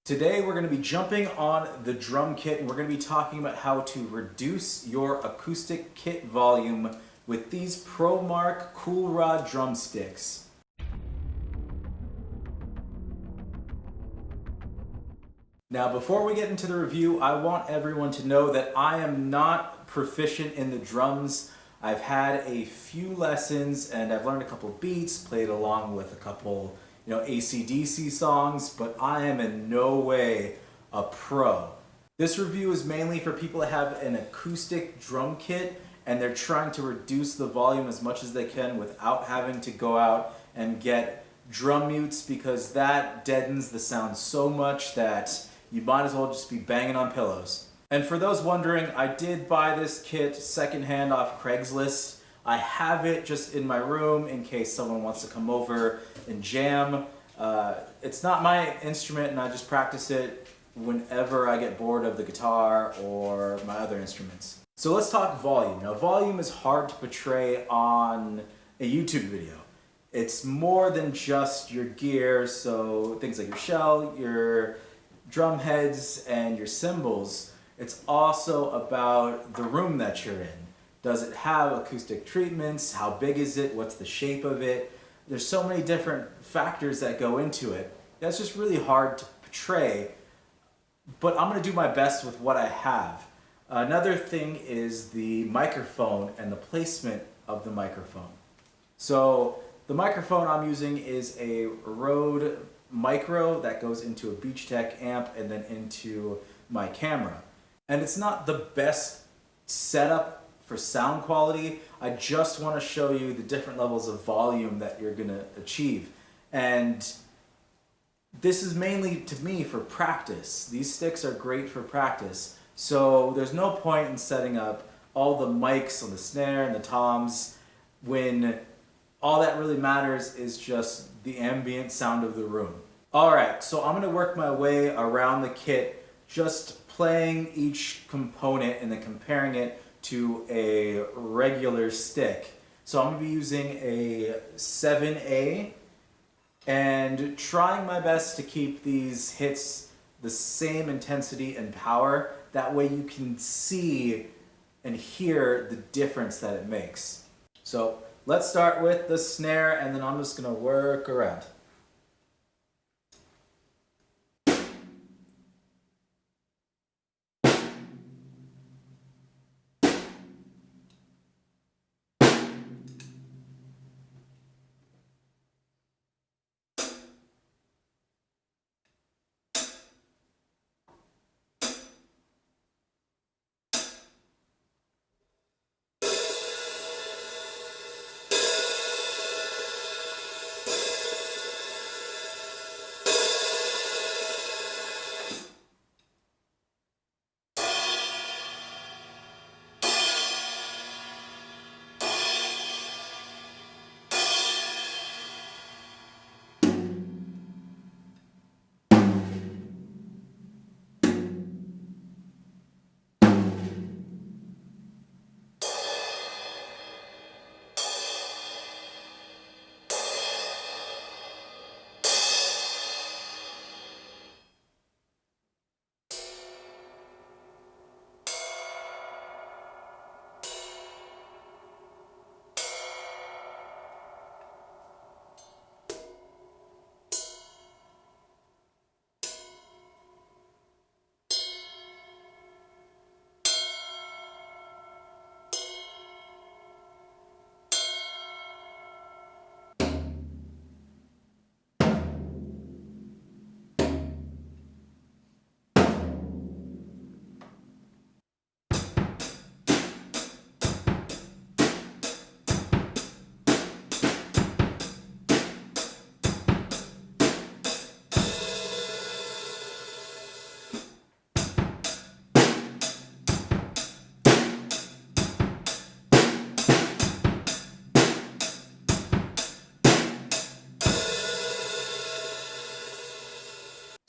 Today we're going to be jumping on the drum kit and we're going to be talking about how to reduce your acoustic kit volume with these Promark Cool Rod drumsticks. Now before we get into the review, I want everyone to know that I am not proficient in the drums. I've had a few lessons and I've learned a couple beats, played along with a couple AC/DC songs, but I am in no way a pro. This review is mainly for people that have an acoustic drum kit and they're trying to reduce the volume as much as they can without having to go out and get drum mutes, because that deadens the sound so much that you might as well just be banging on pillows. And for those wondering, I did buy this kit secondhand off Craigslist. I have it just in my room in case someone wants to come over and jam. It's not my instrument and I just practice it whenever I get bored of the guitar or my other instruments. So let's talk volume. Now volume is hard to portray on a YouTube video. It's more than just your gear, so things like your shell, your drum heads, and your cymbals. It's also about the room that you're in. Does it have acoustic treatments? How big is it? What's the shape of it? There's so many different factors that go into it. That's just really hard to portray, but I'm going to do my best with what I have. Another thing is the microphone and the placement of the microphone. So the microphone I'm using is a Rode Micro that goes into a Beach Tech amp and then into my camera. And it's not the best setup for sound quality. I just want to show you the different levels of volume that you're going to achieve. And this is mainly, to me, for practice. These sticks are great for practice. So there's no point in setting up all the mics on the snare and the toms when all that really matters is just the ambient sound of the room. Alright, so I'm going to work my way around the kit, just playing each component and then comparing it to a regular stick. So I'm going to be using a 7A and trying my best to keep these hits the same intensity and power. That way you can see and hear the difference that it makes. So let's start with the snare and then I'm just going to work around.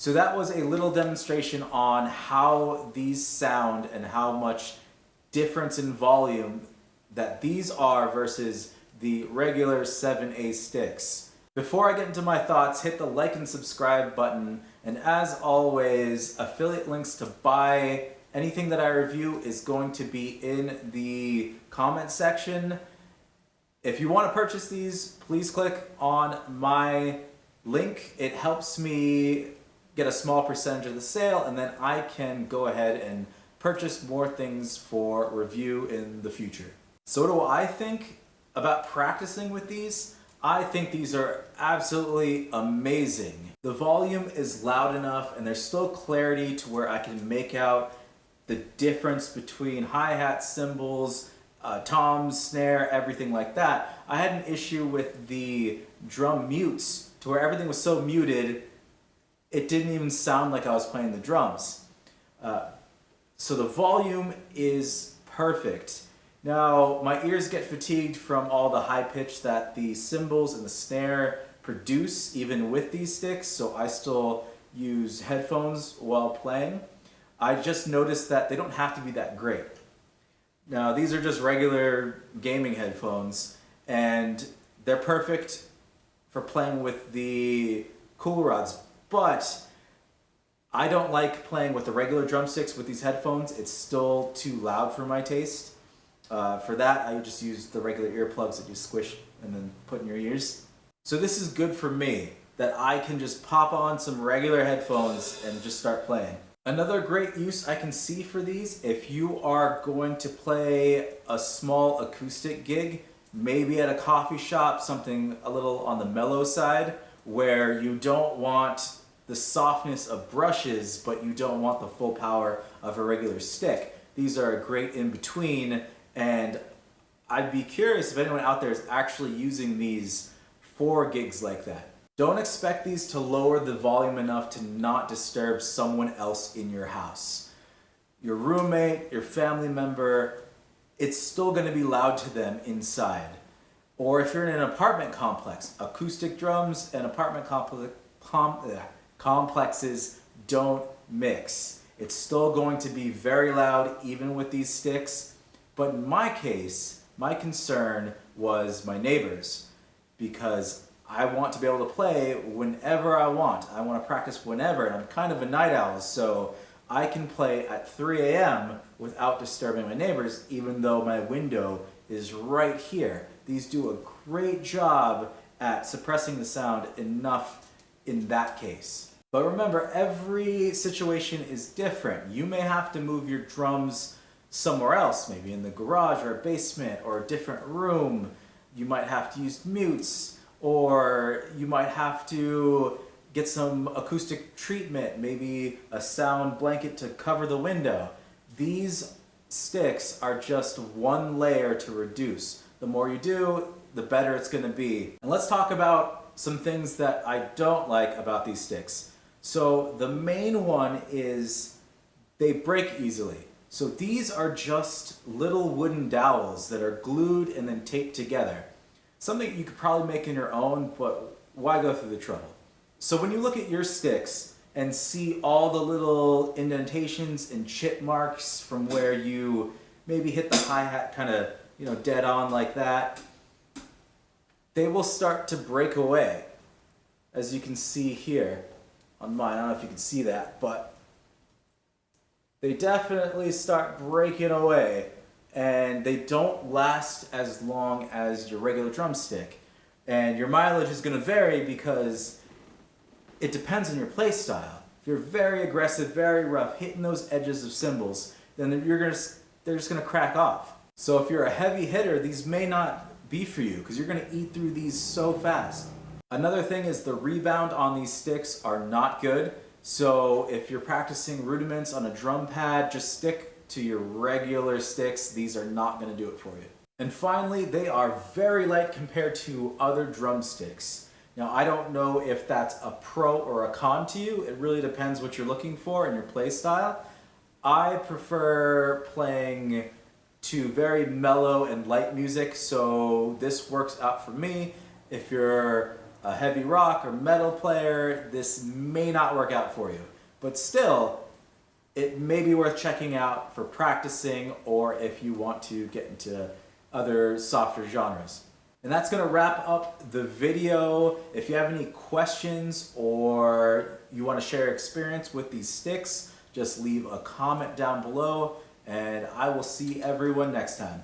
So that was a little demonstration on how these sound and how much difference in volume that these are versus the regular 7A sticks. Before I get into my thoughts, hit the like and subscribe button, and as always, affiliate links to buy anything that I review is going to be in the comment section. If you want to purchase these, please click on my link. It helps me get a small percentage of the sale, and then I can go ahead and purchase more things for review in the future. So what do I think about practicing with these? I think these are absolutely amazing. The volume is loud enough and there's still clarity to where I can make out the difference between hi-hat, cymbals, toms, snare, everything like that. I had an issue with the drum mutes to where everything was so muted it didn't even sound like I was playing the drums. So the volume is perfect. Now, my ears get fatigued from all the high pitch that the cymbals and the snare produce, even with these sticks, so I still use headphones while playing. I just noticed that they don't have to be that great. Now, these are just regular gaming headphones, and they're perfect for playing with the Cool Rods, but I don't like playing with the regular drumsticks with these headphones. It's still too loud for my taste. For that, I just use the regular earplugs that you squish and then put in your ears. So this is good for me, that I can just pop on some regular headphones and just start playing. Another great use I can see for these, if you are going to play a small acoustic gig, maybe at a coffee shop, something a little on the mellow side, where you don't want the softness of brushes, but you don't want the full power of a regular stick. These are a great in-between, and I'd be curious if anyone out there is actually using these for gigs like that. Don't expect these to lower the volume enough to not disturb someone else in your house. Your roommate, your family member, it's still going to be loud to them inside. Or if you're in an apartment complex, acoustic drums and apartment complexes don't mix. It's still going to be very loud even with these sticks. But in my case, my concern was my neighbors, because I want to be able to play whenever I want. I want to practice whenever, and I'm kind of a night owl, so I can play at 3 a.m. without disturbing my neighbors, even though my window is right here. These do a great job at suppressing the sound enough in that case. But remember, every situation is different. You may have to move your drums somewhere else, maybe in the garage or a basement or a different room. You might have to use mutes, or you might have to get some acoustic treatment, maybe a sound blanket to cover the window. These sticks are just one layer to reduce. The more you do, the better it's going to be. And let's talk about some things that I don't like about these sticks. So the main one is they break easily. So these are just little wooden dowels that are glued and then taped together. Something you could probably make in your own, but why go through the trouble? So when you look at your sticks and see all the little indentations and chip marks from where you maybe hit the hi-hat kind of, dead on like that, they will start to break away. As you can see here on mine, I don't know if you can see that, but they definitely start breaking away, and they don't last as long as your regular drumstick. And your mileage is going to vary because it depends on your play style. If you're very aggressive, very rough, hitting those edges of cymbals, then they're just going to crack off. So if you're a heavy hitter, these may not be for you because you're going to eat through these so fast. Another thing is the rebound on these sticks are not good. So if you're practicing rudiments on a drum pad, just stick to your regular sticks. These are not going to do it for you. And finally, they are very light compared to other drumsticks. Now, I don't know if that's a pro or a con to you. It really depends what you're looking for in your play style. I prefer playing to very mellow and light music, so this works out for me. If you're a heavy rock or metal player, this may not work out for you. But still, it may be worth checking out for practicing or if you want to get into other softer genres. And that's going to wrap up the video. If you have any questions or you want to share experience with these sticks, just leave a comment down below, and I will see everyone next time.